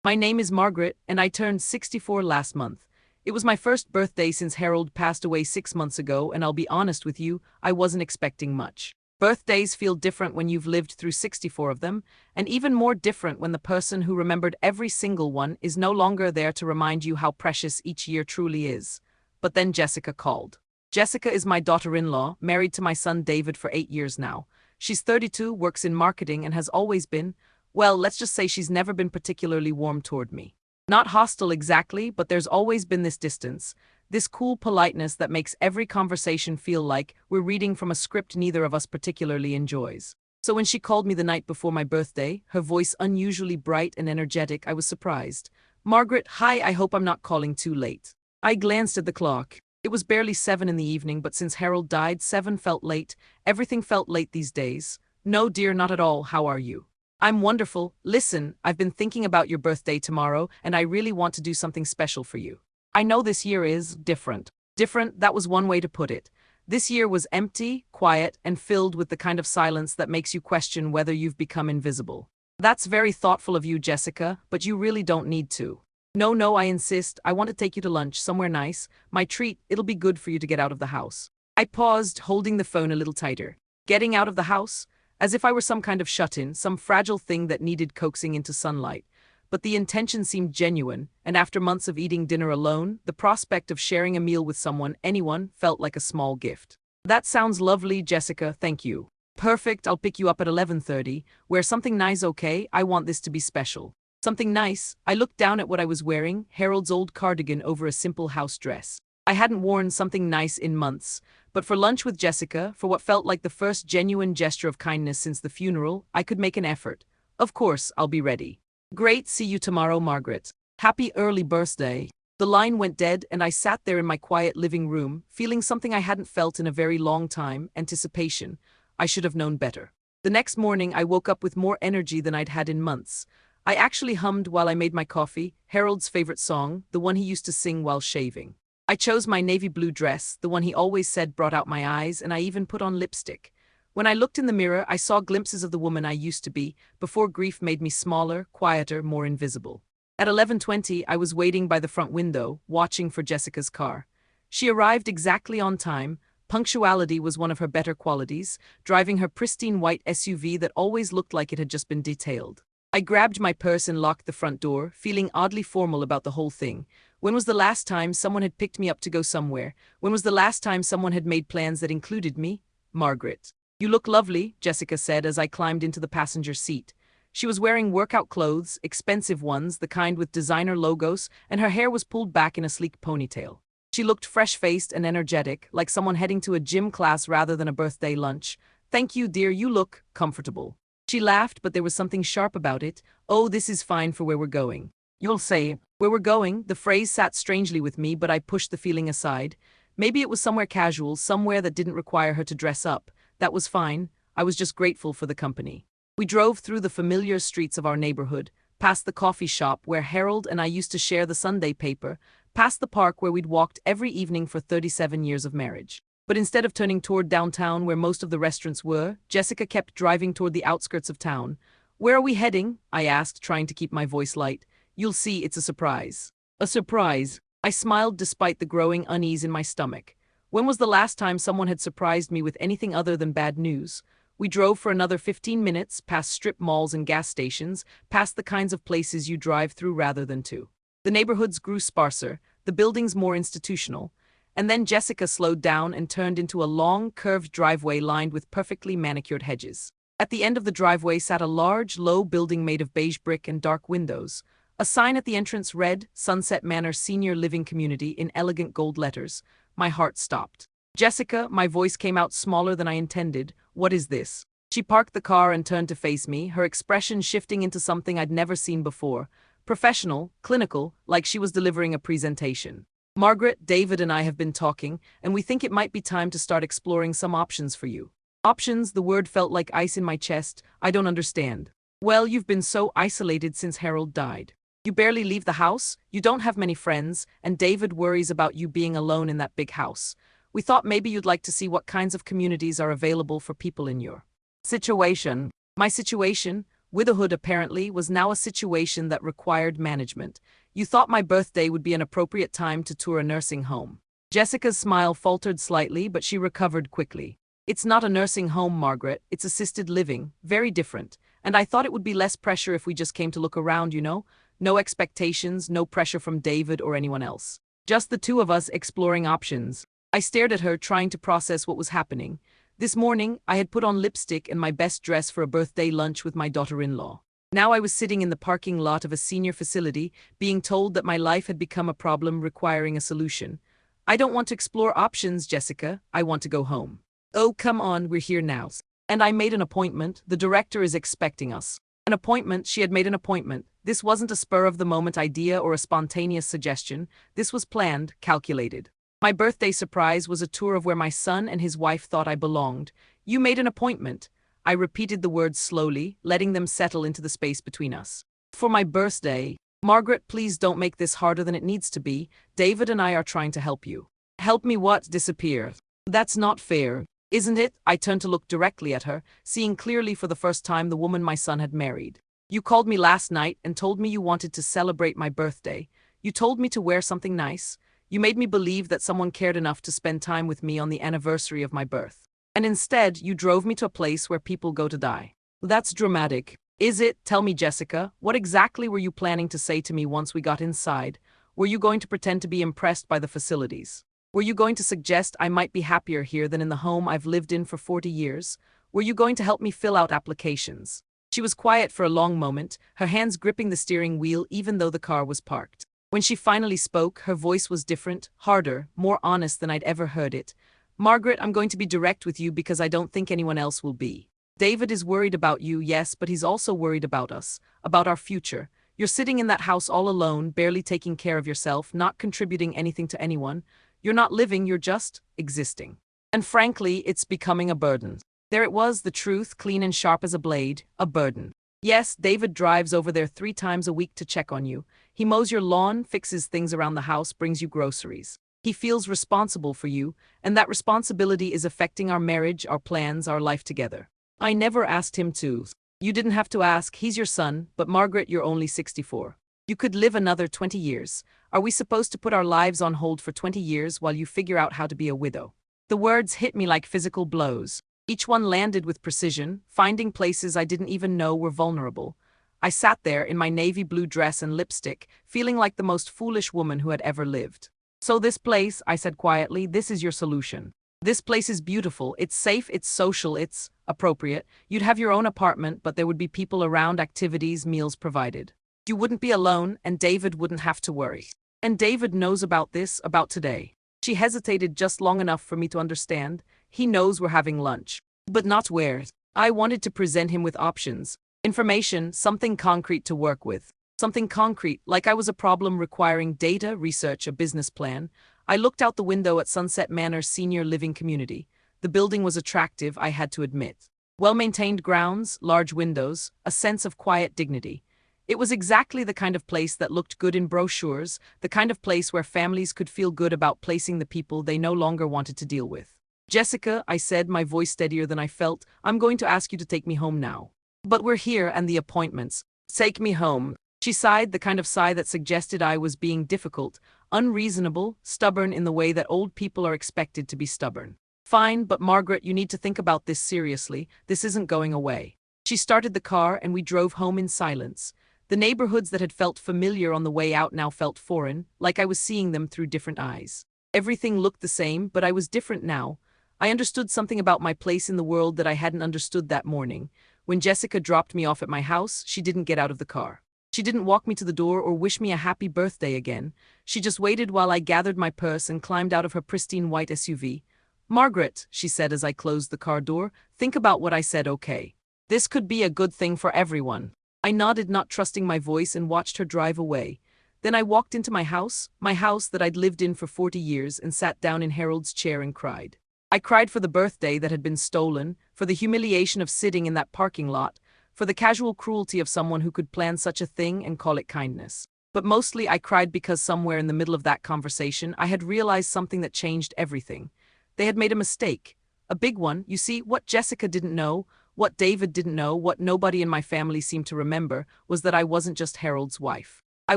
My name is Margaret, and I turned 64 last month. It was my first birthday since Harold passed away 6 months ago, and I'll be honest with you, I wasn't expecting much. Birthdays feel different when you've lived through 64 of them, and even more different when the person who remembered every single one is no longer there to remind you how precious each year truly is. But then Jessica called. Jessica is my daughter-in-law, married to my son David for 8 years now. She's 32, works in marketing, and has always been, well, let's just say she's never been particularly warm toward me. Not hostile exactly, but there's always been this distance, this cool politeness that makes every conversation feel like we're reading from a script neither of us particularly enjoys. So when she called me the night before my birthday, her voice unusually bright and energetic, I was surprised. "Margaret, hi, I hope I'm not calling too late." I glanced at the clock. It was barely 7 in the evening, but since Harold died, 7 felt late. Everything felt late these days. "No, dear, not at all. How are you?" "I'm wonderful. Listen, I've been thinking about your birthday tomorrow, and I really want to do something special for you. I know this year is different. Different, that was one way to put it. This year was empty, quiet, and filled with the kind of silence that makes you question whether you've become invisible." "That's very thoughtful of you, Jessica, but you really don't need to." No, I insist. I want to take you to lunch, somewhere nice. My treat, it'll be good for you to get out of the house." I paused, holding the phone a little tighter. Getting out of the house? As if I were some kind of shut-in, some fragile thing that needed coaxing into sunlight. But the intention seemed genuine, and after months of eating dinner alone, the prospect of sharing a meal with someone, anyone, felt like a small gift. "That sounds lovely, Jessica, thank you." "Perfect, I'll pick you up at 11:30. Wear something nice, okay? I want this to be special." Something nice? I looked down at what I was wearing, Harold's old cardigan over a simple house dress. I hadn't worn something nice in months, but for lunch with Jessica, for what felt like the first genuine gesture of kindness since the funeral, I could make an effort. "Of course, I'll be ready." "Great, see you tomorrow, Margaret. Happy early birthday." The line went dead, and I sat there in my quiet living room, feeling something I hadn't felt in a very long time, anticipation. I should have known better. The next morning, I woke up with more energy than I'd had in months. I actually hummed while I made my coffee, Harold's favorite song, the one he used to sing while shaving. I chose my navy blue dress, the one he always said brought out my eyes, and I even put on lipstick. When I looked in the mirror, I saw glimpses of the woman I used to be, before grief made me smaller, quieter, more invisible. At 11:20, I was waiting by the front window, watching for Jessica's car. She arrived exactly on time. Punctuality was one of her better qualities, driving her pristine white SUV that always looked like it had just been detailed. I grabbed my purse and locked the front door, feeling oddly formal about the whole thing. When was the last time someone had picked me up to go somewhere? When was the last time someone had made plans that included me? Margaret. "You look lovely," Jessica said as I climbed into the passenger seat. She was wearing workout clothes, expensive ones, the kind with designer logos, and her hair was pulled back in a sleek ponytail. She looked fresh-faced and energetic, like someone heading to a gym class rather than a birthday lunch. "Thank you, dear, you look comfortable." She laughed, but there was something sharp about it. "Oh, this is fine for where we're going." "You'll say, where we're going?" The phrase sat strangely with me, but I pushed the feeling aside. Maybe it was somewhere casual, somewhere that didn't require her to dress up. That was fine. I was just grateful for the company. We drove through the familiar streets of our neighborhood, past the coffee shop where Harold and I used to share the Sunday paper, past the park where we'd walked every evening for 37 years of marriage. But instead of turning toward downtown where most of the restaurants were, Jessica kept driving toward the outskirts of town. "Where are we heading?" I asked, trying to keep my voice light. "You'll see, it's a surprise." "A surprise?" I smiled despite the growing unease in my stomach. When was the last time someone had surprised me with anything other than bad news? We drove for another 15 minutes, past strip malls and gas stations, past the kinds of places you drive through rather than to. The neighborhoods grew sparser, the buildings more institutional, and then Jessica slowed down and turned into a long, curved driveway lined with perfectly manicured hedges. At the end of the driveway sat a large, low building made of beige brick and dark windows. A sign at the entrance read, "Sunset Manor Senior Living Community" in elegant gold letters. My heart stopped. "Jessica," my voice came out smaller than I intended, "what is this?" She parked the car and turned to face me, her expression shifting into something I'd never seen before. Professional, clinical, like she was delivering a presentation. "Margaret, David and I have been talking, and we think it might be time to start exploring some options for you." "Options?" The word felt like ice in my chest. "I don't understand." "Well, you've been so isolated since Harold died. You barely leave the house, you don't have many friends, and David worries about you being alone in that big house. We thought maybe you'd like to see what kinds of communities are available for people in your situation." "My situation? Widowhood, apparently, was now a situation that required management. You thought my birthday would be an appropriate time to tour a nursing home. Jessica's smile faltered slightly, but she recovered quickly. It's not a nursing home, Margaret. It's assisted living. Very different. And I thought it would be less pressure if we just came to look around, you know? No expectations, no pressure from David or anyone else. Just the two of us exploring options. I stared at her, trying to process what was happening. This morning, I had put on lipstick and my best dress for a birthday lunch with my daughter-in-law. Now I was sitting in the parking lot of a senior facility, being told that my life had become a problem requiring a solution. I don't want to explore options, Jessica. I want to go home. Oh, come on, we're here now. And I made an appointment. The director is expecting us. An appointment, she had made an appointment. This wasn't a spur-of-the-moment idea or a spontaneous suggestion. This was planned, calculated. My birthday surprise was a tour of where my son and his wife thought I belonged. You made an appointment. I repeated the words slowly, letting them settle into the space between us. For my birthday. Margaret, please don't make this harder than it needs to be. David and I are trying to help you. Help me what? Disappear. That's not fair. Isn't it? I turned to look directly at her, seeing clearly for the first time the woman my son had married. You called me last night and told me you wanted to celebrate my birthday. You told me to wear something nice. You made me believe that someone cared enough to spend time with me on the anniversary of my birth. And instead, you drove me to a place where people go to die. That's dramatic. Is it? Tell me, Jessica, what exactly were you planning to say to me once we got inside? Were you going to pretend to be impressed by the facilities? Were you going to suggest I might be happier here than in the home I've lived in for 40 years? Were you going to help me fill out applications? She was quiet for a long moment, her hands gripping the steering wheel even though the car was parked. When she finally spoke, her voice was different, harder, more honest than I'd ever heard it. Margaret, I'm going to be direct with you because I don't think anyone else will be. David is worried about you, yes, but he's also worried about us, about our future. You're sitting in that house all alone, barely taking care of yourself, not contributing anything to anyone. You're not living, you're just existing. And frankly, it's becoming a burden. There it was, the truth, clean and sharp as a blade, a burden. Yes, David drives over there 3 times a week to check on you. He mows your lawn, fixes things around the house, brings you groceries. He feels responsible for you, and that responsibility is affecting our marriage, our plans, our life together. I never asked him to. You didn't have to ask, he's your son, but Margaret, you're only 64. You could live another 20 years. Are we supposed to put our lives on hold for 20 years while you figure out how to be a widow? The words hit me like physical blows. Each one landed with precision, finding places I didn't even know were vulnerable. I sat there in my navy blue dress and lipstick, feeling like the most foolish woman who had ever lived. So this place, I said quietly, this is your solution. This place is beautiful, it's safe, it's social, it's appropriate. You'd have your own apartment, but there would be people around, activities, meals provided. You wouldn't be alone, and David wouldn't have to worry. And David knows about this, about today. She hesitated just long enough for me to understand. He knows we're having lunch. But not where. I wanted to present him with options. Information, something concrete to work with. Something concrete, like I was a problem requiring data, research, a business plan. I looked out the window at Sunset Manor Senior Living Community. The building was attractive, I had to admit. Well-maintained grounds, large windows, a sense of quiet dignity. It was exactly the kind of place that looked good in brochures, the kind of place where families could feel good about placing the people they no longer wanted to deal with. Jessica, I said, my voice steadier than I felt, I'm going to ask you to take me home now. But we're here and the appointments. Take me home. She sighed, the kind of sigh that suggested I was being difficult, unreasonable, stubborn in the way that old people are expected to be stubborn. Fine, but Margaret, you need to think about this seriously. This isn't going away. She started the car and we drove home in silence. The neighborhoods that had felt familiar on the way out now felt foreign, like I was seeing them through different eyes. Everything looked the same, but I was different now. I understood something about my place in the world that I hadn't understood that morning. When Jessica dropped me off at my house, she didn't get out of the car. She didn't walk me to the door or wish me a happy birthday again. She just waited while I gathered my purse and climbed out of her pristine white SUV. Margaret, she said as I closed the car door, think about what I said, okay? This could be a good thing for everyone. I nodded, not trusting my voice, and watched her drive away. Then I walked into my house that I'd lived in for 40 years, and sat down in Harold's chair and cried. I cried for the birthday that had been stolen, for the humiliation of sitting in that parking lot, for the casual cruelty of someone who could plan such a thing and call it kindness. But mostly I cried because somewhere in the middle of that conversation I had realized something that changed everything. They had made a mistake. A big one. You see, what Jessica didn't know What David didn't know, what nobody in my family seemed to remember, was that I wasn't just Harold's wife. I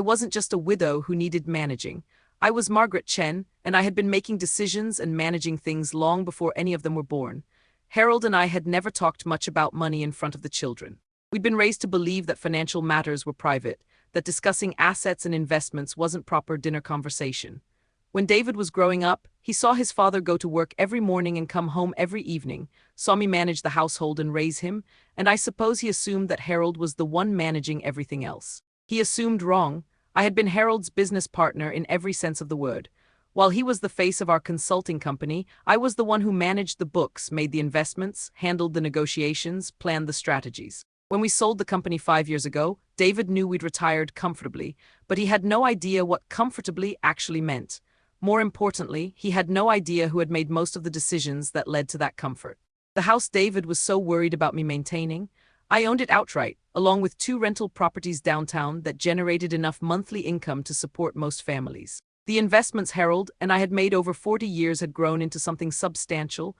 wasn't just a widow who needed managing. I was Margaret Chen, and I had been making decisions and managing things long before any of them were born. Harold and I had never talked much about money in front of the children. We'd been raised to believe that financial matters were private, that discussing assets and investments wasn't proper dinner conversation. When David was growing up, he saw his father go to work every morning and come home every evening, saw me manage the household and raise him, and I suppose he assumed that Harold was the one managing everything else. He assumed wrong. I had been Harold's business partner in every sense of the word. While he was the face of our consulting company, I was the one who managed the books, made the investments, handled the negotiations, planned the strategies. When we sold the company 5 years ago, David knew we'd retired comfortably, but he had no idea what comfortably actually meant. More importantly, he had no idea who had made most of the decisions that led to that comfort. The house David was so worried about me maintaining, I owned it outright, along with 2 rental properties downtown that generated enough monthly income to support most families. The investments Harold and I had made over 40 years had grown into something substantial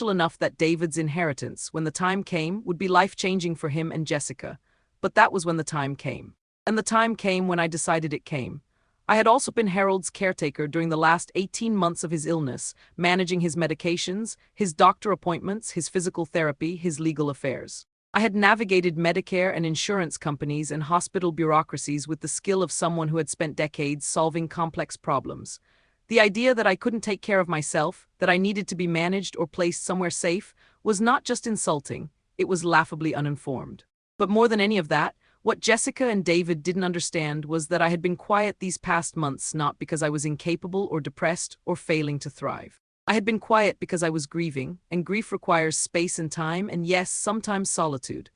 enough that David's inheritance, when the time came, would be life-changing for him and Jessica. But that was when the time came. And the time came when I decided it came. I had also been Harold's caretaker during the last 18 months of his illness, managing his medications, his doctor appointments, his physical therapy, his legal affairs. I had navigated Medicare and insurance companies and hospital bureaucracies with the skill of someone who had spent decades solving complex problems. The idea that I couldn't take care of myself, that I needed to be managed or placed somewhere safe, was not just insulting, it was laughably uninformed. But more than any of that, what Jessica and David didn't understand was that I had been quiet these past months not because I was incapable or depressed or failing to thrive. I had been quiet because I was grieving, and grief requires space and time and yes, sometimes solitude.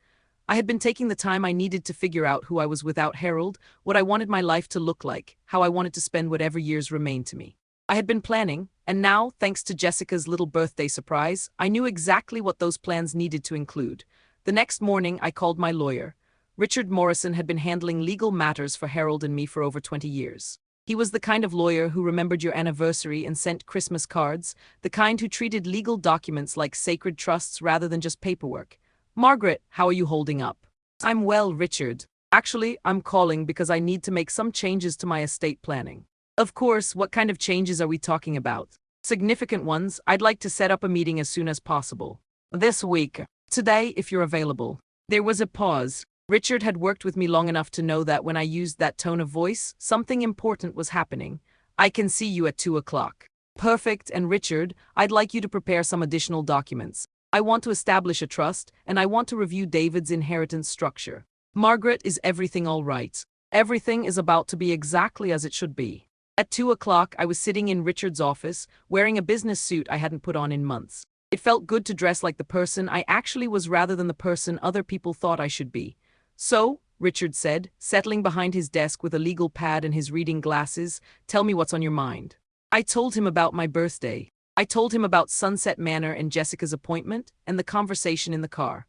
I had been taking the time I needed to figure out who I was without Harold, what I wanted my life to look like, how I wanted to spend whatever years remained to me. I had been planning, and now, thanks to Jessica's little birthday surprise, I knew exactly what those plans needed to include. The next morning, I called my lawyer. Richard Morrison had been handling legal matters for Harold and me for over 20 years. He was the kind of lawyer who remembered your anniversary and sent Christmas cards, the kind who treated legal documents like sacred trusts rather than just paperwork. Margaret, how are you holding up? I'm well, Richard. Actually, I'm calling because I need to make some changes to my estate planning. Of course, what kind of changes are we talking about? Significant ones. I'd like to set up a meeting as soon as possible. This week. Today, if you're available. There was a pause. Richard had worked with me long enough to know that when I used that tone of voice, something important was happening. I can see you at 2 o'clock. Perfect, and Richard, I'd like you to prepare some additional documents. I want to establish a trust, and I want to review David's inheritance structure. Margaret, is everything all right? Everything is about to be exactly as it should be. At 2 o'clock, I was sitting in Richard's office, wearing a business suit I hadn't put on in months. It felt good to dress like the person I actually was rather than the person other people thought I should be. So, Richard said, settling behind his desk with a legal pad and his reading glasses, tell me what's on your mind. I told him about my birthday. I told him about Sunset Manor and Jessica's appointment and the conversation in the car.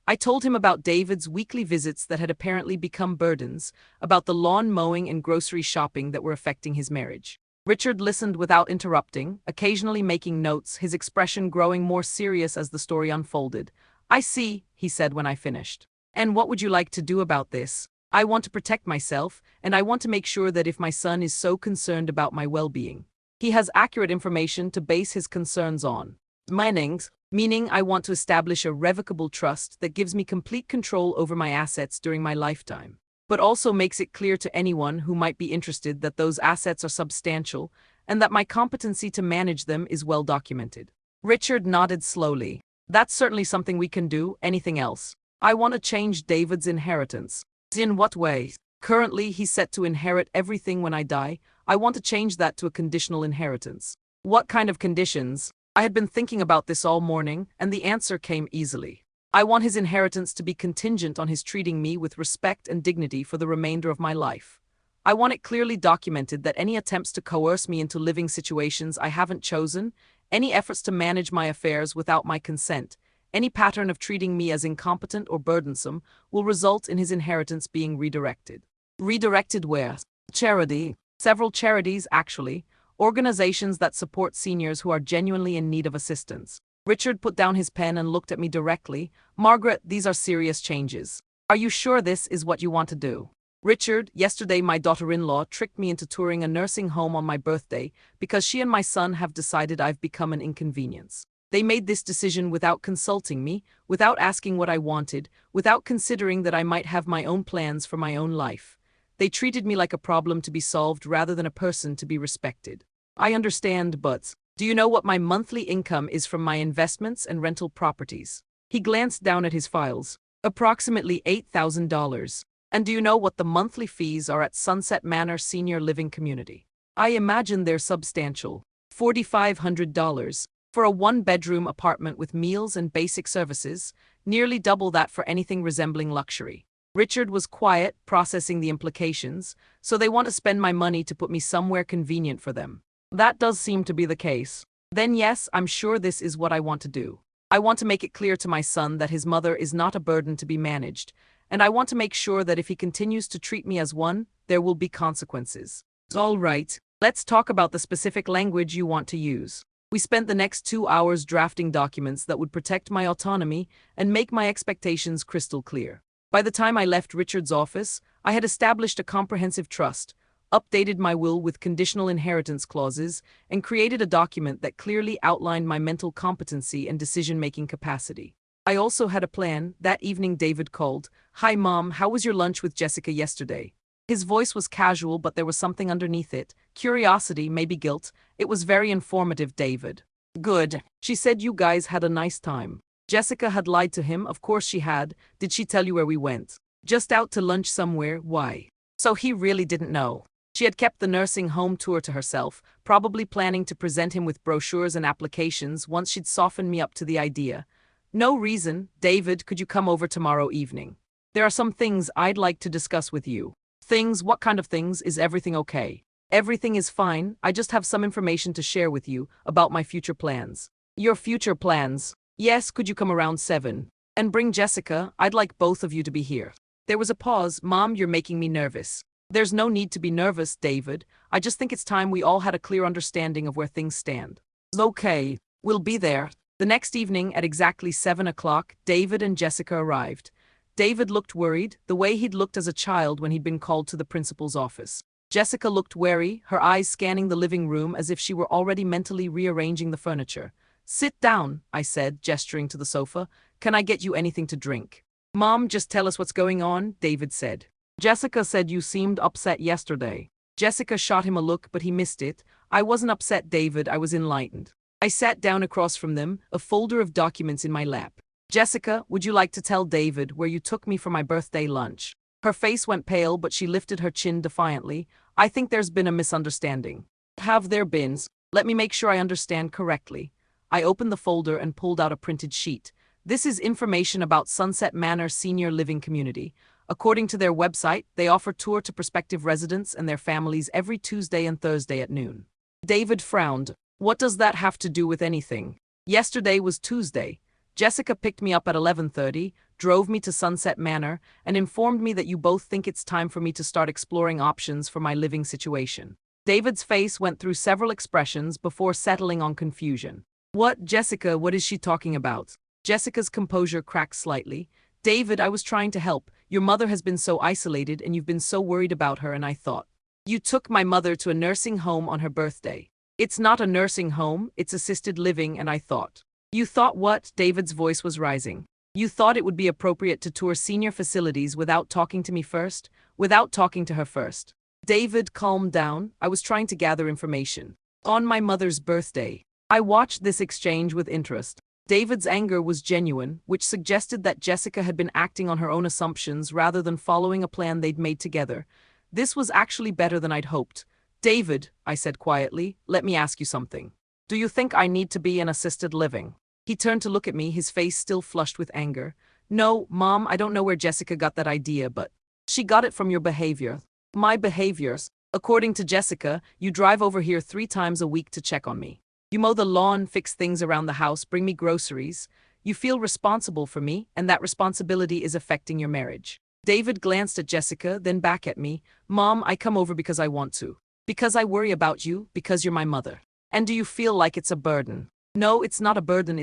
I told him about David's weekly visits that had apparently become burdens, about the lawn mowing and grocery shopping that were affecting his marriage. Richard listened without interrupting, occasionally making notes, his expression growing more serious as the story unfolded. I see, he said when I finished. And what would you like to do about this? I want to protect myself, and I want to make sure that if my son is so concerned about my well-being, he has accurate information to base his concerns on. Meaning I want to establish a revocable trust that gives me complete control over my assets during my lifetime, but also makes it clear to anyone who might be interested that those assets are substantial and that my competency to manage them is well documented. Richard nodded slowly. That's certainly something we can do. Anything else? I want to change David's inheritance. In what way? Currently, he's set to inherit everything when I die. I want to change that to a conditional inheritance. What kind of conditions? I had been thinking about this all morning, and the answer came easily. I want his inheritance to be contingent on his treating me with respect and dignity for the remainder of my life. I want it clearly documented that any attempts to coerce me into living situations I haven't chosen, any efforts to manage my affairs without my consent, any pattern of treating me as incompetent or burdensome will result in his inheritance being redirected. Redirected where? Charity. Several charities, actually. Organizations that support seniors who are genuinely in need of assistance. Richard put down his pen and looked at me directly. Margaret, these are serious changes. Are you sure this is what you want to do? Richard, yesterday my daughter-in-law tricked me into touring a nursing home on my birthday because she and my son have decided I've become an inconvenience. They made this decision without consulting me, without asking what I wanted, without considering that I might have my own plans for my own life. They treated me like a problem to be solved rather than a person to be respected. I understand, but do you know what my monthly income is from my investments and rental properties? He glanced down at his files. Approximately $8,000. And do you know what the monthly fees are at Sunset Manor Senior Living Community? I imagine they're substantial. $4,500. For a one-bedroom apartment with meals and basic services, nearly double that for anything resembling luxury. Richard was quiet, processing the implications, so they want to spend my money to put me somewhere convenient for them. That does seem to be the case. Then yes, I'm sure this is what I want to do. I want to make it clear to my son that his mother is not a burden to be managed, and I want to make sure that if he continues to treat me as one, there will be consequences. All right, let's talk about the specific language you want to use. We spent the next 2 hours drafting documents that would protect my autonomy and make my expectations crystal clear. By the time I left Richard's office, I had established a comprehensive trust, updated my will with conditional inheritance clauses, and created a document that clearly outlined my mental competency and decision-making capacity. I also had a plan. That evening David called. "Hi Mom, how was your lunch with Jessica yesterday?" His voice was casual, but there was something underneath it. Curiosity, maybe guilt. It was very informative, David. Good. She said you guys had a nice time. Jessica had lied to him, of course she had. Did she tell you where we went? Just out to lunch somewhere, why? So he really didn't know. She had kept the nursing home tour to herself, probably planning to present him with brochures and applications once she'd softened me up to the idea. No reason. David, could you come over tomorrow evening? There are some things I'd like to discuss with you. Things? What kind of things? Is everything okay? Everything is fine. I just have some information to share with you about my future plans. Your future plans? Yes, could you come around 7? And bring Jessica. I'd like both of you to be here. There was a pause. Mom, you're making me nervous. There's no need to be nervous, David. I just think it's time we all had a clear understanding of where things stand. Okay, we'll be there. The next evening at exactly 7 o'clock, David and Jessica arrived. David looked worried, the way he'd looked as a child when he'd been called to the principal's office. Jessica looked wary, her eyes scanning the living room as if she were already mentally rearranging the furniture. Sit down, I said, gesturing to the sofa. Can I get you anything to drink? Mom, just tell us what's going on, David said. Jessica said you seemed upset yesterday. Jessica shot him a look, but he missed it. I wasn't upset, David, I was enlightened. I sat down across from them, a folder of documents in my lap. Jessica, would you like to tell David where you took me for my birthday lunch? Her face went pale, but she lifted her chin defiantly. I think there's been a misunderstanding. Have there been? Let me make sure I understand correctly. I opened the folder and pulled out a printed sheet. This is information about Sunset Manor Senior Living Community. According to their website, they offer tour to prospective residents and their families every Tuesday and Thursday at noon. David frowned. What does that have to do with anything? Yesterday was Tuesday. Jessica picked me up at 11:30, drove me to Sunset Manor, and informed me that you both think it's time for me to start exploring options for my living situation. David's face went through several expressions before settling on confusion. What, Jessica, what is she talking about? Jessica's composure cracked slightly. David, I was trying to help. Your mother has been so isolated and you've been so worried about her, and I thought. You took my mother to a nursing home on her birthday. It's not a nursing home, it's assisted living, and I thought. You thought what? David's voice was rising. You thought it would be appropriate to tour senior facilities without talking to me first? Without talking to her first? David, calm down. I was trying to gather information. On my mother's birthday. I watched this exchange with interest. David's anger was genuine, which suggested that Jessica had been acting on her own assumptions rather than following a plan they'd made together. This was actually better than I'd hoped. David, I said quietly, let me ask you something. Do you think I need to be in assisted living? He turned to look at me, his face still flushed with anger. No, Mom, I don't know where Jessica got that idea, but she got it from your behavior. My behaviors? According to Jessica, you drive over here 3 times a week to check on me. You mow the lawn, fix things around the house, bring me groceries. You feel responsible for me, and that responsibility is affecting your marriage. David glanced at Jessica, then back at me. Mom, I come over because I want to. Because I worry about you, because you're my mother. And do you feel like it's a burden? No, it's not a burden,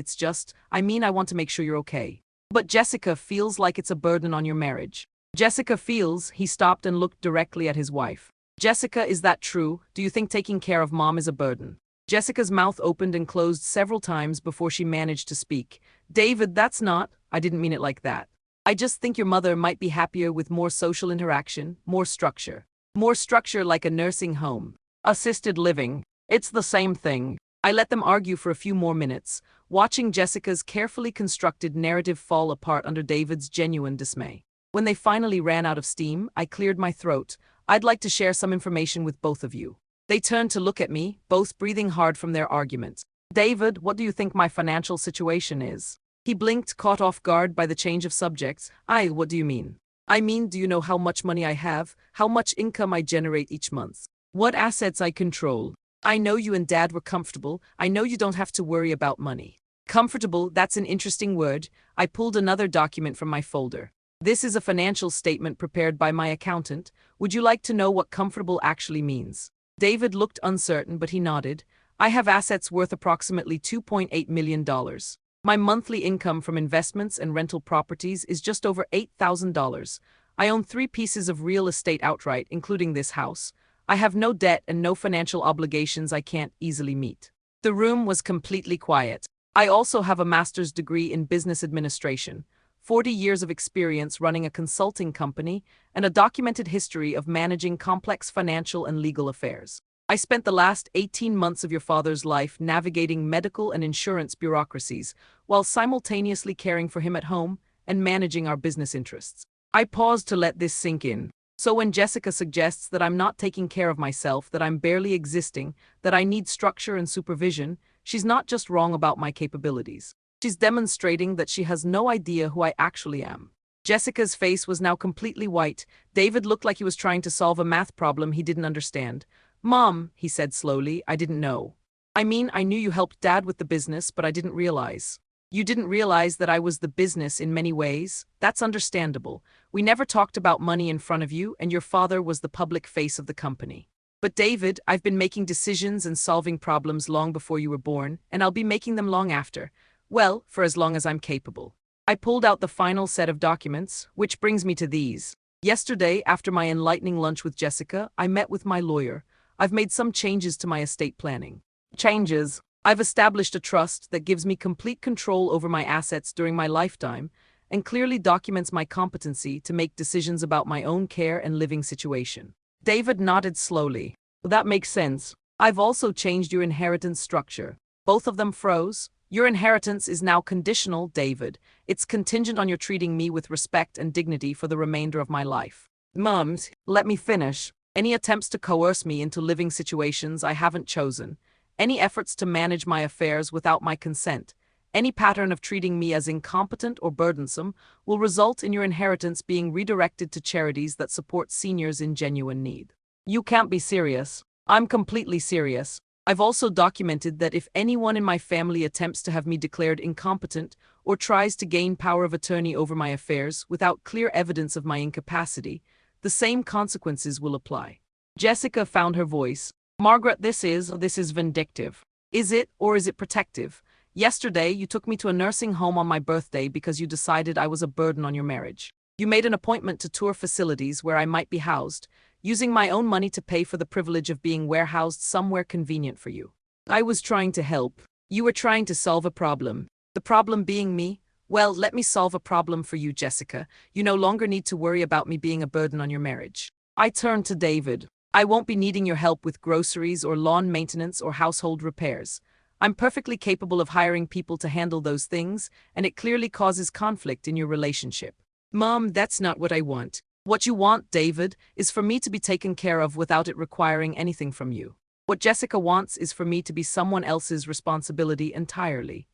I want to make sure you're okay. But Jessica feels like it's a burden on your marriage. Jessica feels, he stopped and looked directly at his wife. Jessica, is that true? Do you think taking care of mom is a burden? Jessica's mouth opened and closed several times before she managed to speak. David, I didn't mean it like that. I just think your mother might be happier with more social interaction, more structure. More structure like a nursing home. Assisted living. It's the same thing. I let them argue for a few more minutes, watching Jessica's carefully constructed narrative fall apart under David's genuine dismay. When they finally ran out of steam, I cleared my throat. I'd like to share some information with both of you. They turned to look at me, both breathing hard from their argument. David, what do you think my financial situation is? He blinked, caught off guard by the change of subjects. What do you mean? I mean, do you know how much money I have, how much income I generate each month? What assets I control? I know you and Dad were comfortable. I know you don't have to worry about money. Comfortable, that's an interesting word. I pulled another document from my folder. This is a financial statement prepared by my accountant. Would you like to know what comfortable actually means? David looked uncertain, but he nodded. I have assets worth approximately $2.8 million. My monthly income from investments and rental properties is just over $8,000. I own 3 pieces of real estate outright, including this house. I have no debt and no financial obligations I can't easily meet. The room was completely quiet. I also have a master's degree in business administration, 40 years of experience running a consulting company, and a documented history of managing complex financial and legal affairs. I spent the last 18 months of your father's life navigating medical and insurance bureaucracies, while simultaneously caring for him at home and managing our business interests. I paused to let this sink in. So when Jessica suggests that I'm not taking care of myself, that I'm barely existing, that I need structure and supervision, she's not just wrong about my capabilities. She's demonstrating that she has no idea who I actually am. Jessica's face was now completely white. David looked like he was trying to solve a math problem he didn't understand. Mom, he said slowly, I didn't know. I mean, I knew you helped Dad with the business, but I didn't realize. You didn't realize that I was the business in many ways? That's understandable. We never talked about money in front of you, and your father was the public face of the company. But David, I've been making decisions and solving problems long before you were born, and I'll be making them long after. Well, for as long as I'm capable. I pulled out the final set of documents, which brings me to these. Yesterday, after my enlightening lunch with Jessica, I met with my lawyer. I've made some changes to my estate planning. Changes? I've established a trust that gives me complete control over my assets during my lifetime and clearly documents my competency to make decisions about my own care and living situation. David nodded slowly. That makes sense. I've also changed your inheritance structure. Both of them froze. Your inheritance is now conditional, David. It's contingent on your treating me with respect and dignity for the remainder of my life. Mums, let me finish. Any attempts to coerce me into living situations I haven't chosen, any efforts to manage my affairs without my consent, any pattern of treating me as incompetent or burdensome will result in your inheritance being redirected to charities that support seniors in genuine need. You can't be serious. I'm completely serious. I've also documented that if anyone in my family attempts to have me declared incompetent or tries to gain power of attorney over my affairs without clear evidence of my incapacity, the same consequences will apply. Jessica found her voice. Margaret, this is vindictive. Is it, or is it protective? Yesterday, you took me to a nursing home on my birthday because you decided I was a burden on your marriage. You made an appointment to tour facilities where I might be housed, using my own money to pay for the privilege of being warehoused somewhere convenient for you. I was trying to help. You were trying to solve a problem. The problem being me? Well, let me solve a problem for you, Jessica. You no longer need to worry about me being a burden on your marriage. I turned to David. I won't be needing your help with groceries or lawn maintenance or household repairs. I'm perfectly capable of hiring people to handle those things, and it clearly causes conflict in your relationship. Mom, that's not what I want. What you want, David, is for me to be taken care of without it requiring anything from you. What Jessica wants is for me to be someone else's responsibility entirely.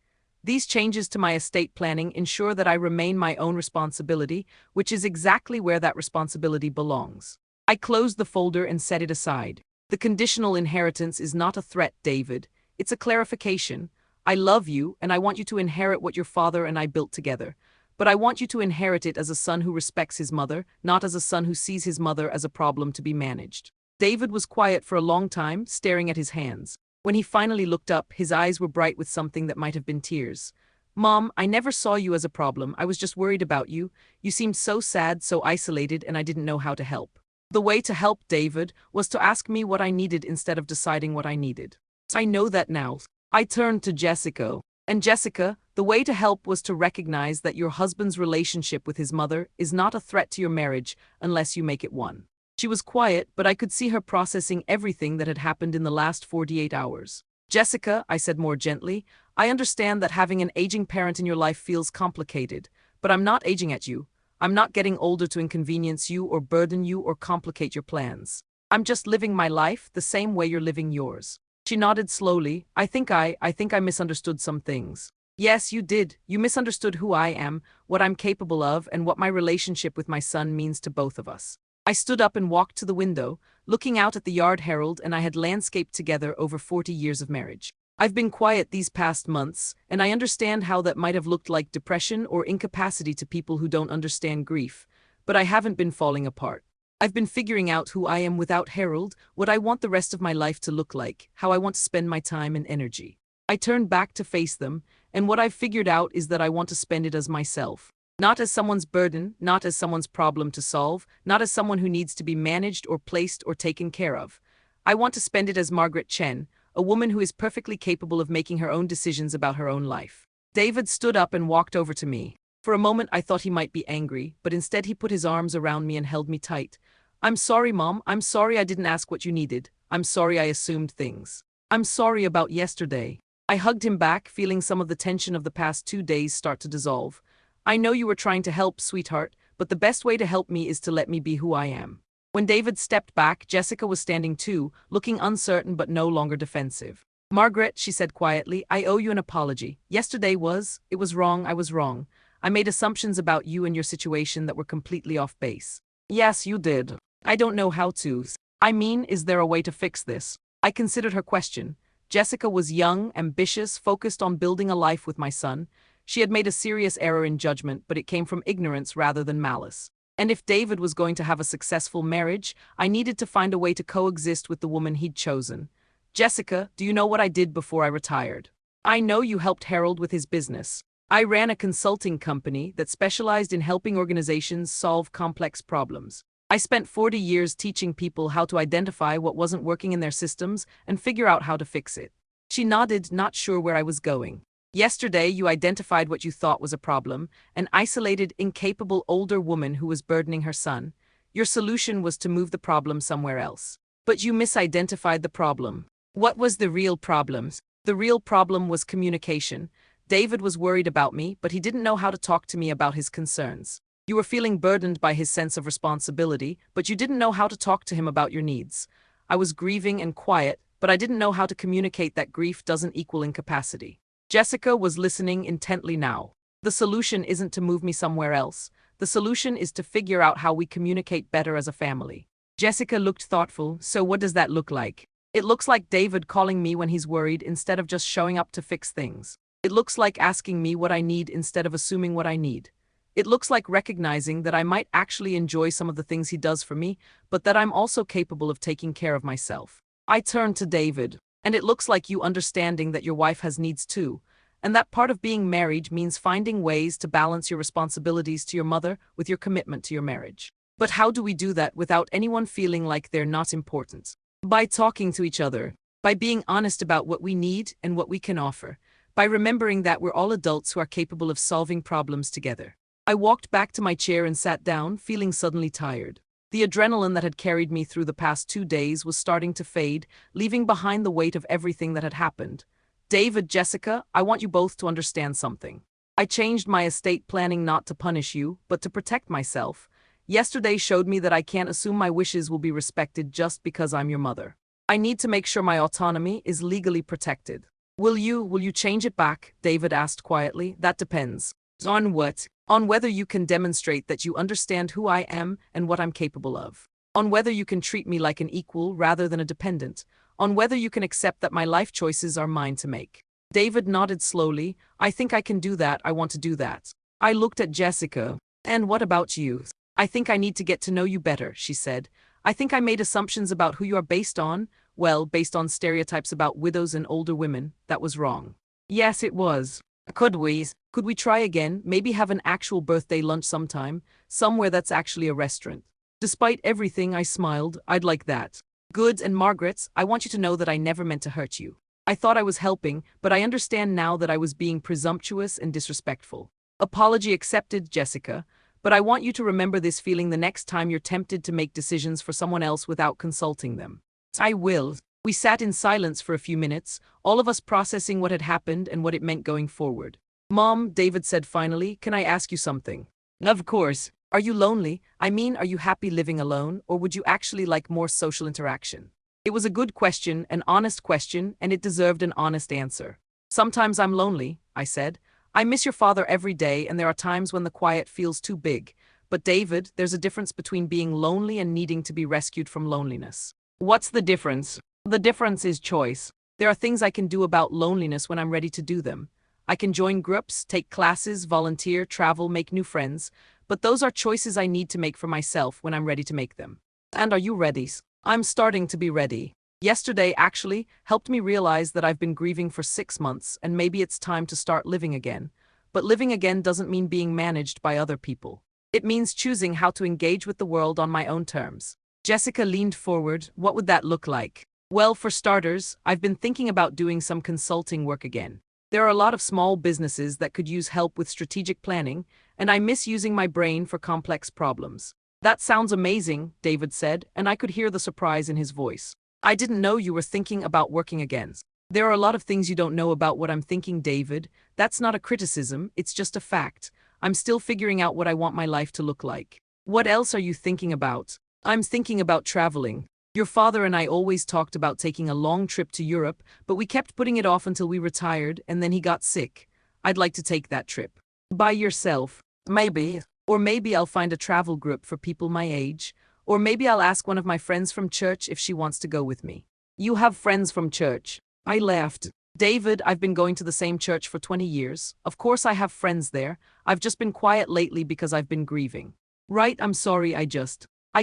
These changes to my estate planning ensure that I remain my own responsibility, which is exactly where that responsibility belongs. I closed the folder and set it aside. The conditional inheritance is not a threat, David. It's a clarification. I love you, and I want you to inherit what your father and I built together. But I want you to inherit it as a son who respects his mother, not as a son who sees his mother as a problem to be managed. David was quiet for a long time, staring at his hands. When he finally looked up, his eyes were bright with something that might have been tears. Mom, I never saw you as a problem. I was just worried about you. You seemed so sad, so isolated, and I didn't know how to help. The way to help David was to ask me what I needed instead of deciding what I needed. I know that now. I turned to Jessica. And Jessica, the way to help was to recognize that your husband's relationship with his mother is not a threat to your marriage unless you make it one. She was quiet, but I could see her processing everything that had happened in the last 48 hours. Jessica, I said more gently, I understand that having an aging parent in your life feels complicated, but I'm not aging at you. I'm not getting older to inconvenience you or burden you or complicate your plans. I'm just living my life the same way you're living yours. She nodded slowly. I think I misunderstood some things. Yes, you did. You misunderstood who I am, what I'm capable of, and what my relationship with my son means to both of us. I stood up and walked to the window, looking out at the yard Harold and I had landscaped together over 40 years of marriage. I've been quiet these past months, and I understand how that might have looked like depression or incapacity to people who don't understand grief, but I haven't been falling apart. I've been figuring out who I am without Harold, what I want the rest of my life to look like, how I want to spend my time and energy. I turned back to face them, and what I've figured out is that I want to spend it as myself. Not as someone's burden, not as someone's problem to solve, not as someone who needs to be managed or placed or taken care of. I want to spend it as Margaret Chen, a woman who is perfectly capable of making her own decisions about her own life. David stood up and walked over to me. For a moment I thought he might be angry, but instead he put his arms around me and held me tight. I'm sorry, Mom. I'm sorry I didn't ask what you needed. I'm sorry I assumed things. I'm sorry about yesterday. I hugged him back, feeling some of the tension of the past 2 days start to dissolve. I know you were trying to help, sweetheart, but the best way to help me is to let me be who I am. When David stepped back, Jessica was standing too, looking uncertain but no longer defensive. Margaret, she said quietly, I owe you an apology. Yesterday it was wrong, I was wrong. I made assumptions about you and your situation that were completely off base. Yes, you did. I don't know how to. I mean, is there a way to fix this? I considered her question. Jessica was young, ambitious, focused on building a life with my son. She had made a serious error in judgment, but it came from ignorance rather than malice. And if David was going to have a successful marriage, I needed to find a way to coexist with the woman he'd chosen. Jessica, do you know what I did before I retired? I know you helped Harold with his business. I ran a consulting company that specialized in helping organizations solve complex problems. I spent 40 years teaching people how to identify what wasn't working in their systems and figure out how to fix it. She nodded, not sure where I was going. Yesterday, you identified what you thought was a problem, an isolated, incapable older woman who was burdening her son. Your solution was to move the problem somewhere else. But you misidentified the problem. What was the real problem? The real problem was communication. David was worried about me, but he didn't know how to talk to me about his concerns. You were feeling burdened by his sense of responsibility, but you didn't know how to talk to him about your needs. I was grieving and quiet, but I didn't know how to communicate that grief doesn't equal incapacity. Jessica was listening intently now. The solution isn't to move me somewhere else. The solution is to figure out how we communicate better as a family. Jessica looked thoughtful. So what does that look like? It looks like David calling me when he's worried instead of just showing up to fix things. It looks like asking me what I need instead of assuming what I need. It looks like recognizing that I might actually enjoy some of the things he does for me, but that I'm also capable of taking care of myself. I turned to David. And it looks like you understanding that your wife has needs too, and that part of being married means finding ways to balance your responsibilities to your mother with your commitment to your marriage. But how do we do that without anyone feeling like they're not important? By talking to each other, by being honest about what we need and what we can offer, by remembering that we're all adults who are capable of solving problems together. I walked back to my chair and sat down, feeling suddenly tired. The adrenaline that had carried me through the past 2 days was starting to fade, leaving behind the weight of everything that had happened. David, Jessica, I want you both to understand something. I changed my estate planning not to punish you, but to protect myself. Yesterday showed me that I can't assume my wishes will be respected just because I'm your mother. I need to make sure my autonomy is legally protected. Will you change it back? David asked quietly. That depends. On what? On whether you can demonstrate that you understand who I am and what I'm capable of. On whether you can treat me like an equal rather than a dependent. On whether you can accept that my life choices are mine to make. David nodded slowly. I think I can do that. I want to do that. I looked at Jessica. And what about you? I think I need to get to know you better, she said. I think I made assumptions about who you are based on Well, based on stereotypes about widows and older women, that was wrong. Yes, it was. Could we try again, maybe have an actual birthday lunch sometime, somewhere that's actually a restaurant? Despite everything, I smiled. I'd like that. Good, and Margaret, I want you to know that I never meant to hurt you. I thought I was helping, but I understand now that I was being presumptuous and disrespectful. Apology accepted, Jessica, but I want you to remember this feeling the next time you're tempted to make decisions for someone else without consulting them. I will. We sat in silence for a few minutes, all of us processing what had happened and what it meant going forward. Mom, David said finally, can I ask you something? Of course. Are you lonely? I mean, are you happy living alone, or would you actually like more social interaction? It was a good question, an honest question, and it deserved an honest answer. Sometimes I'm lonely, I said. I miss your father every day, and there are times when the quiet feels too big. But David, there's a difference between being lonely and needing to be rescued from loneliness. What's the difference? The difference is choice. There are things I can do about loneliness when I'm ready to do them. I can join groups, take classes, volunteer, travel, make new friends, but those are choices I need to make for myself when I'm ready to make them. And are you ready? I'm starting to be ready. Yesterday, actually, helped me realize that I've been grieving for 6 months and maybe it's time to start living again. But living again doesn't mean being managed by other people. It means choosing how to engage with the world on my own terms. Jessica leaned forward. What would that look like? Well, for starters, I've been thinking about doing some consulting work again. There are a lot of small businesses that could use help with strategic planning, and I miss using my brain for complex problems. That sounds amazing, David said, and I could hear the surprise in his voice. I didn't know you were thinking about working again. There are a lot of things you don't know about what I'm thinking, David. That's not a criticism, it's just a fact. I'm still figuring out what I want my life to look like. What else are you thinking about? I'm thinking about traveling. Your father and I always talked about taking a long trip to Europe, but we kept putting it off until we retired, and then he got sick. I'd like to take that trip. By yourself? Maybe. Or maybe I'll find a travel group for people my age. Or maybe I'll ask one of my friends from church if she wants to go with me. You have friends from church? I laughed. David, I've been going to the same church for 20 years. Of course I have friends there. I've just been quiet lately because I've been grieving. Right, I'm sorry, I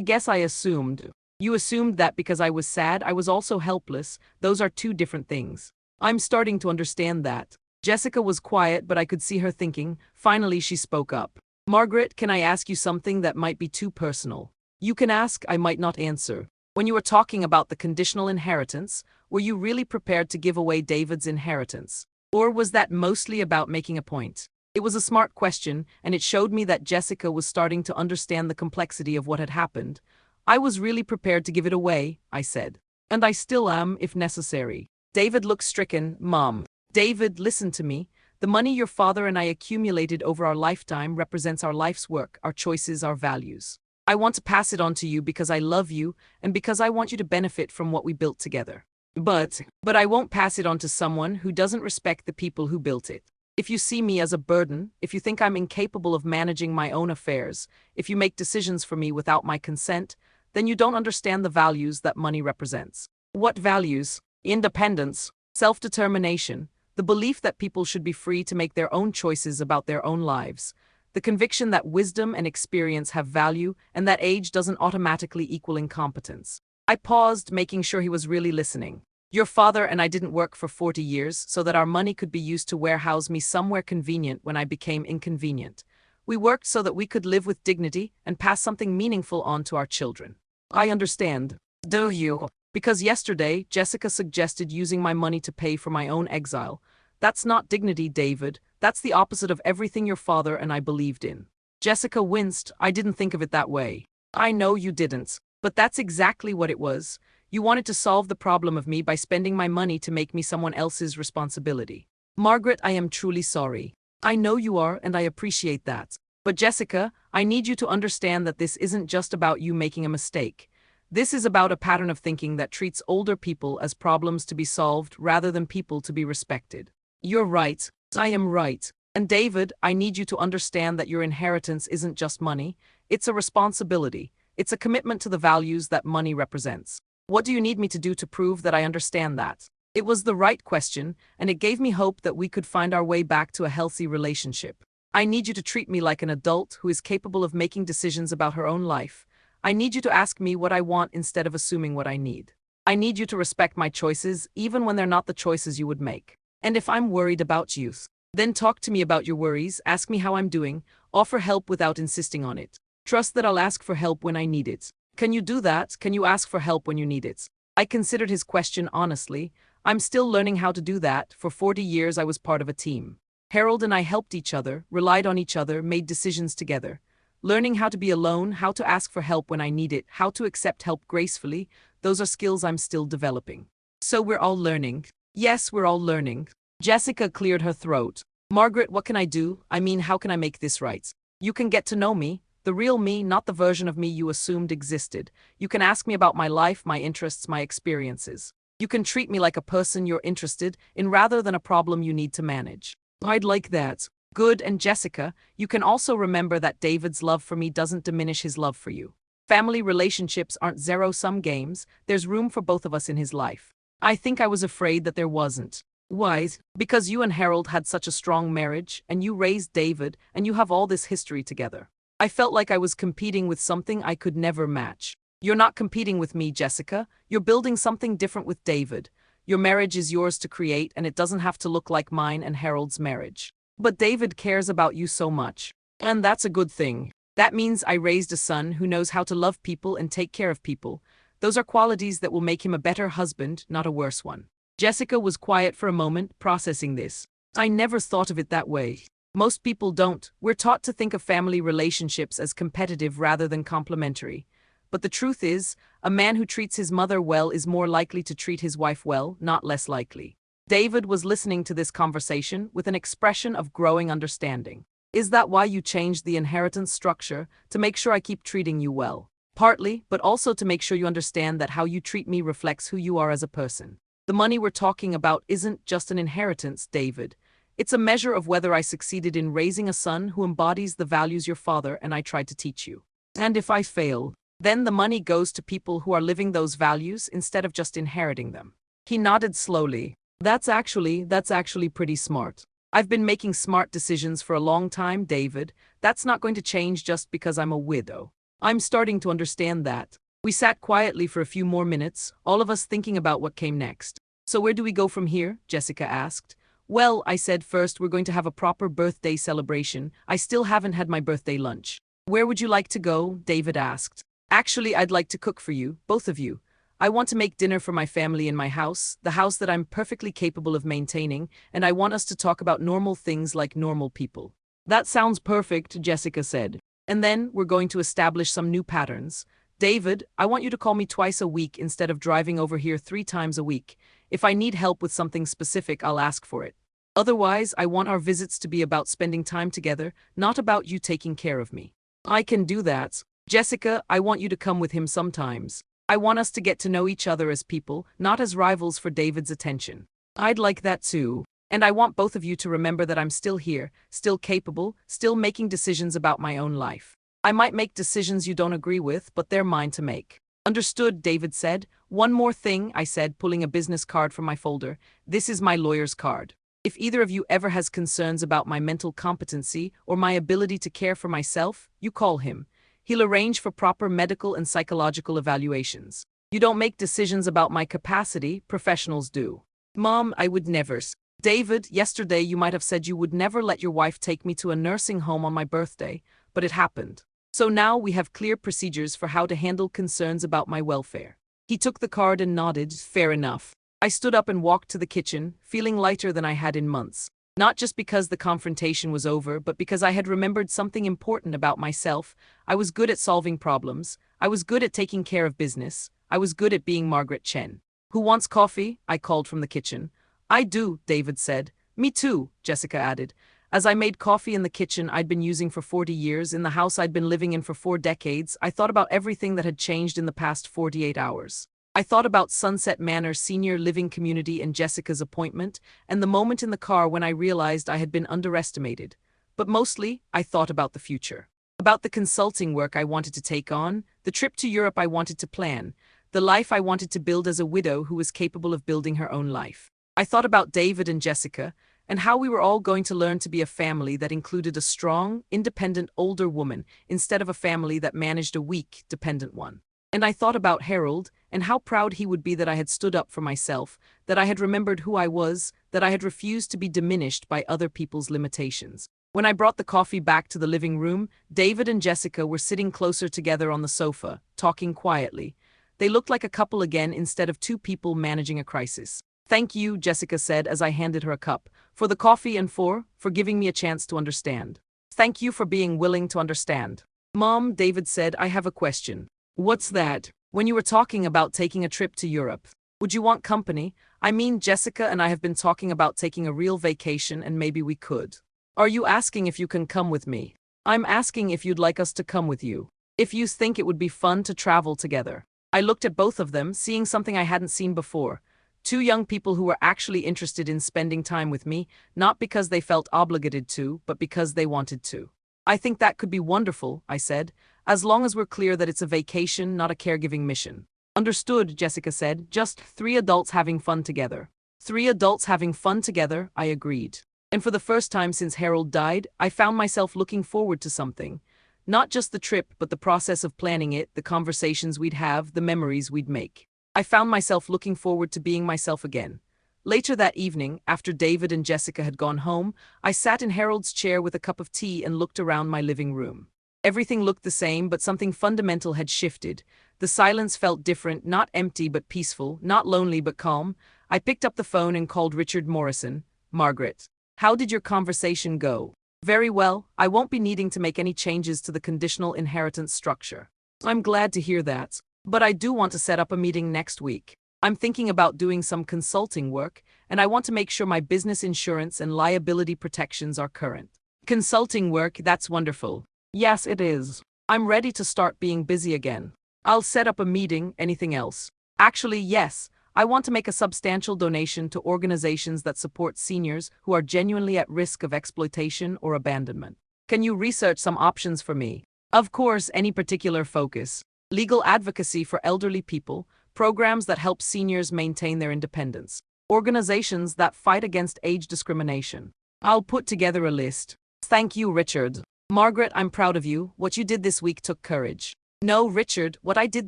guess I assumed. You assumed that because I was sad, I was also helpless. Those are two different things. I'm starting to understand that. Jessica was quiet, but I could see her thinking. Finally, she spoke up. Margaret, can I ask you something that might be too personal? You can ask, I might not answer. When you were talking about the conditional inheritance, were you really prepared to give away David's inheritance? Or was that mostly about making a point? It was a smart question, and it showed me that Jessica was starting to understand the complexity of what had happened. I was really prepared to give it away, I said. And I still am, if necessary. David looked stricken. Mom. David, listen to me. The money your father and I accumulated over our lifetime represents our life's work, our choices, our values. I want to pass it on to you because I love you and because I want you to benefit from what we built together. But I won't pass it on to someone who doesn't respect the people who built it. If you see me as a burden, if you think I'm incapable of managing my own affairs, if you make decisions for me without my consent, then you don't understand the values that money represents. What values? Independence, self-determination, the belief that people should be free to make their own choices about their own lives, the conviction that wisdom and experience have value and that age doesn't automatically equal incompetence. I paused, making sure he was really listening. Your father and I didn't work for 40 years so that our money could be used to warehouse me somewhere convenient when I became inconvenient. We worked so that we could live with dignity and pass something meaningful on to our children. I understand. Do you? Because yesterday, Jessica suggested using my money to pay for my own exile. That's not dignity, David. That's the opposite of everything your father and I believed in. Jessica winced. I didn't think of it that way. I know you didn't. But that's exactly what it was. You wanted to solve the problem of me by spending my money to make me someone else's responsibility. Margaret, I am truly sorry. I know you are, and I appreciate that. But Jessica, I need you to understand that this isn't just about you making a mistake. This is about a pattern of thinking that treats older people as problems to be solved rather than people to be respected. You're right. I am right. And David, I need you to understand that your inheritance isn't just money. It's a responsibility. It's a commitment to the values that money represents. What do you need me to do to prove that I understand that? It was the right question, and it gave me hope that we could find our way back to a healthy relationship. I need you to treat me like an adult who is capable of making decisions about her own life. I need you to ask me what I want instead of assuming what I need. I need you to respect my choices, even when they're not the choices you would make. And if I'm worried about you, then talk to me about your worries, ask me how I'm doing, offer help without insisting on it. Trust that I'll ask for help when I need it. Can you do that? Can you ask for help when you need it? I considered his question honestly. I'm still learning how to do that. For 40 years I was part of a team. Harold and I helped each other, relied on each other, made decisions together. Learning how to be alone, how to ask for help when I need it, how to accept help gracefully, those are skills I'm still developing. So we're all learning. Yes, we're all learning. Jessica cleared her throat. Margaret, what can I do? I mean, how can I make this right? You can get to know me, the real me, not the version of me you assumed existed. You can ask me about my life, my interests, my experiences. You can treat me like a person you're interested in rather than a problem you need to manage. I'd like that. Good. And Jessica, you can also remember that David's love for me doesn't diminish his love for you. Family relationships aren't zero-sum games. There's room for both of us in his life. I think I was afraid that there wasn't. Why? Because you and Harold had such a strong marriage, and you raised David, and you have all this history together. I felt like I was competing with something I could never match. You're not competing with me, Jessica. You're building something different with David. Your marriage is yours to create, and it doesn't have to look like mine and Harold's marriage. But David cares about you so much. And that's a good thing. That means I raised a son who knows how to love people and take care of people. Those are qualities that will make him a better husband, not a worse one. Jessica was quiet for a moment, processing this. I never thought of it that way. Most people don't. We're taught to think of family relationships as competitive rather than complementary. But the truth is, a man who treats his mother well is more likely to treat his wife well, not less likely. David was listening to this conversation with an expression of growing understanding. Is that why you changed the inheritance structure? To make sure I keep treating you well? Partly, but also to make sure you understand that how you treat me reflects who you are as a person. The money we're talking about isn't just an inheritance, David. It's a measure of whether I succeeded in raising a son who embodies the values your father and I tried to teach you. And if I fail, then the money goes to people who are living those values instead of just inheriting them. He nodded slowly. That's actually pretty smart. I've been making smart decisions for a long time, David. That's not going to change just because I'm a widow. I'm starting to understand that. We sat quietly for a few more minutes, all of us thinking about what came next. So where do we go from here? Jessica asked. Well, I said, first we're going to have a proper birthday celebration. I still haven't had my birthday lunch. Where would you like to go? David asked. Actually, I'd like to cook for you, both of you. I want to make dinner for my family in my house, the house that I'm perfectly capable of maintaining, and I want us to talk about normal things like normal people. That sounds perfect, Jessica said. And then we're going to establish some new patterns. David, I want you to call me twice a week instead of driving over here 3 times a week. If I need help with something specific, I'll ask for it. Otherwise, I want our visits to be about spending time together, not about you taking care of me. I can do that. Jessica, I want you to come with him sometimes. I want us to get to know each other as people, not as rivals for David's attention. I'd like that too. And I want both of you to remember that I'm still here, still capable, still making decisions about my own life. I might make decisions you don't agree with, but they're mine to make. Understood, David said. One more thing, I said, pulling a business card from my folder. This is my lawyer's card. If either of you ever has concerns about my mental competency or my ability to care for myself, you call him. He'll arrange for proper medical and psychological evaluations. You don't make decisions about my capacity, professionals do. Mom, I would never. David, yesterday you might have said you would never let your wife take me to a nursing home on my birthday, but it happened. So now we have clear procedures for how to handle concerns about my welfare. He took the card and nodded. Fair enough. I stood up and walked to the kitchen, feeling lighter than I had in months. Not just because the confrontation was over, but because I had remembered something important about myself. I was good at solving problems. I was good at taking care of business. I was good at being Margaret Chen. Who wants coffee? I called from the kitchen. I do, David said. Me too, Jessica added. As I made coffee in the kitchen I'd been using for 40 years, in the house I'd been living in for 4 decades, I thought about everything that had changed in the past 48 hours. I thought about Sunset Manor Senior Living Community and Jessica's appointment, and the moment in the car when I realized I had been underestimated. But mostly, I thought about the future. About the consulting work I wanted to take on, the trip to Europe I wanted to plan, the life I wanted to build as a widow who was capable of building her own life. I thought about David and Jessica, and how we were all going to learn to be a family that included a strong, independent older woman instead of a family that managed a weak, dependent one. And I thought about Harold and how proud he would be that I had stood up for myself, that I had remembered who I was, that I had refused to be diminished by other people's limitations. When I brought the coffee back to the living room, David and Jessica were sitting closer together on the sofa, talking quietly. They looked like a couple again instead of two people managing a crisis. "Thank you," Jessica said as I handed her a cup, "for the coffee and for giving me a chance to understand." "Thank you for being willing to understand." "Mom," David said, "I have a question." "What's that?" "When you were talking about taking a trip to Europe, would you want company? I mean, Jessica and I have been talking about taking a real vacation and maybe we could." "Are you asking if you can come with me?" "I'm asking if you'd like us to come with you. If you think it would be fun to travel together." I looked at both of them, seeing something I hadn't seen before. Two young people who were actually interested in spending time with me, not because they felt obligated to, but because they wanted to. "I think that could be wonderful," I said, "as long as we're clear that it's a vacation, not a caregiving mission." "Understood," Jessica said, "just three adults having fun together." "Three adults having fun together," I agreed. And for the first time since Harold died, I found myself looking forward to something. Not just the trip, but the process of planning it, the conversations we'd have, the memories we'd make. I found myself looking forward to being myself again. Later that evening, after David and Jessica had gone home, I sat in Harold's chair with a cup of tea and looked around my living room. Everything looked the same, but something fundamental had shifted. The silence felt different, not empty but peaceful, not lonely but calm. I picked up the phone and called Richard Morrison. "Margaret, how did your conversation go?" "Very well. I won't be needing to make any changes to the conditional inheritance structure." "I'm glad to hear that. But I do want to set up a meeting next week. I'm thinking about doing some consulting work, and I want to make sure my business insurance and liability protections are current." "Consulting work, that's wonderful." "Yes, it is. I'm ready to start being busy again." "I'll set up a meeting. Anything else?" "Actually, yes. I want to make a substantial donation to organizations that support seniors who are genuinely at risk of exploitation or abandonment. Can you research some options for me?" "Of course, any particular focus?" "Legal advocacy for elderly people, programs that help seniors maintain their independence, organizations that fight against age discrimination." "I'll put together a list." "Thank you, Richard." "Margaret, I'm proud of you. What you did this week took courage." "No, Richard, what I did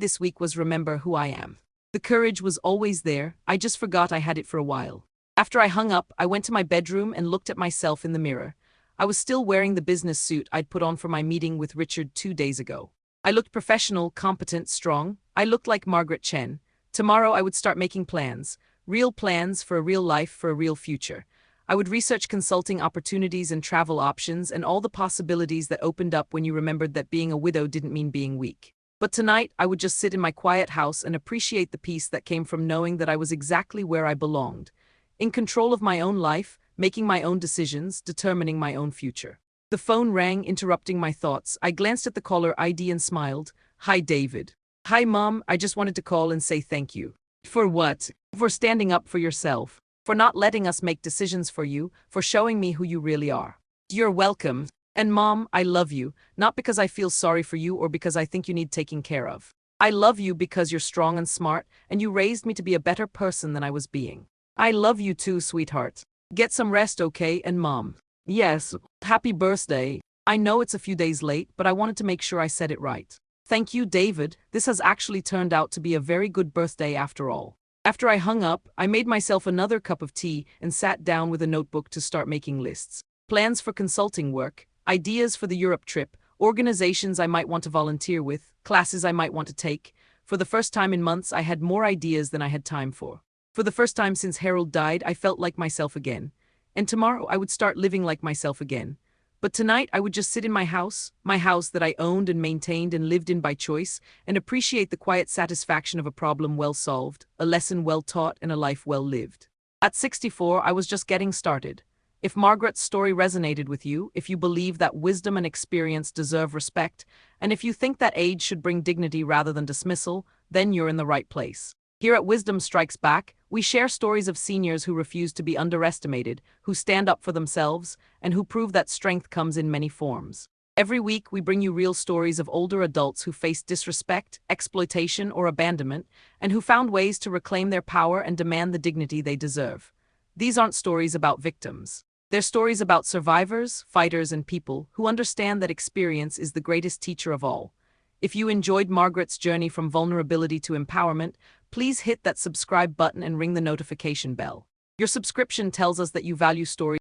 this week was remember who I am." The courage was always there, I just forgot I had it for a while. After I hung up, I went to my bedroom and looked at myself in the mirror. I was still wearing the business suit I'd put on for my meeting with Richard 2 days ago. I looked professional, competent, strong. I looked like Margaret Chen. Tomorrow I would start making plans. Real plans for a real life, for a real future. I would research consulting opportunities and travel options and all the possibilities that opened up when you remembered that being a widow didn't mean being weak. But tonight, I would just sit in my quiet house and appreciate the peace that came from knowing that I was exactly where I belonged. In control of my own life, making my own decisions, determining my own future. The phone rang, interrupting my thoughts. I glanced at the caller ID and smiled. "Hi, David." "Hi, Mom. I just wanted to call and say thank you." "For what?" "For standing up for yourself. For not letting us make decisions for you, for showing me who you really are." "You're welcome. And Mom, I love you, not because I feel sorry for you or because I think you need taking care of. I love you because you're strong and smart, and you raised me to be a better person than I was being." "I love you too, sweetheart. Get some rest, okay? And Mom." "Yes, happy birthday. I know it's a few days late, but I wanted to make sure I said it right." "Thank you, David. This has actually turned out to be a very good birthday after all." After I hung up, I made myself another cup of tea and sat down with a notebook to start making lists. Plans for consulting work, ideas for the Europe trip, organizations I might want to volunteer with, classes I might want to take. For the first time in months, I had more ideas than I had time for. For the first time since Harold died, I felt like myself again. And tomorrow I would start living like myself again. But tonight I would just sit in my house that I owned and maintained and lived in by choice, and appreciate the quiet satisfaction of a problem well solved, a lesson well taught, and a life well lived. At 64, I was just getting started. If Margaret's story resonated with you, if you believe that wisdom and experience deserve respect, and if you think that age should bring dignity rather than dismissal, then you're in the right place. Here at Wisdom Strikes Back, we share stories of seniors who refuse to be underestimated, who stand up for themselves, and who prove that strength comes in many forms. Every week, we bring you real stories of older adults who faced disrespect, exploitation, or abandonment, and who found ways to reclaim their power and demand the dignity they deserve. These aren't stories about victims. They're stories about survivors, fighters, and people who understand that experience is the greatest teacher of all. If you enjoyed Margaret's journey from vulnerability to empowerment, please hit that subscribe button and ring the notification bell. Your subscription tells us that you value stories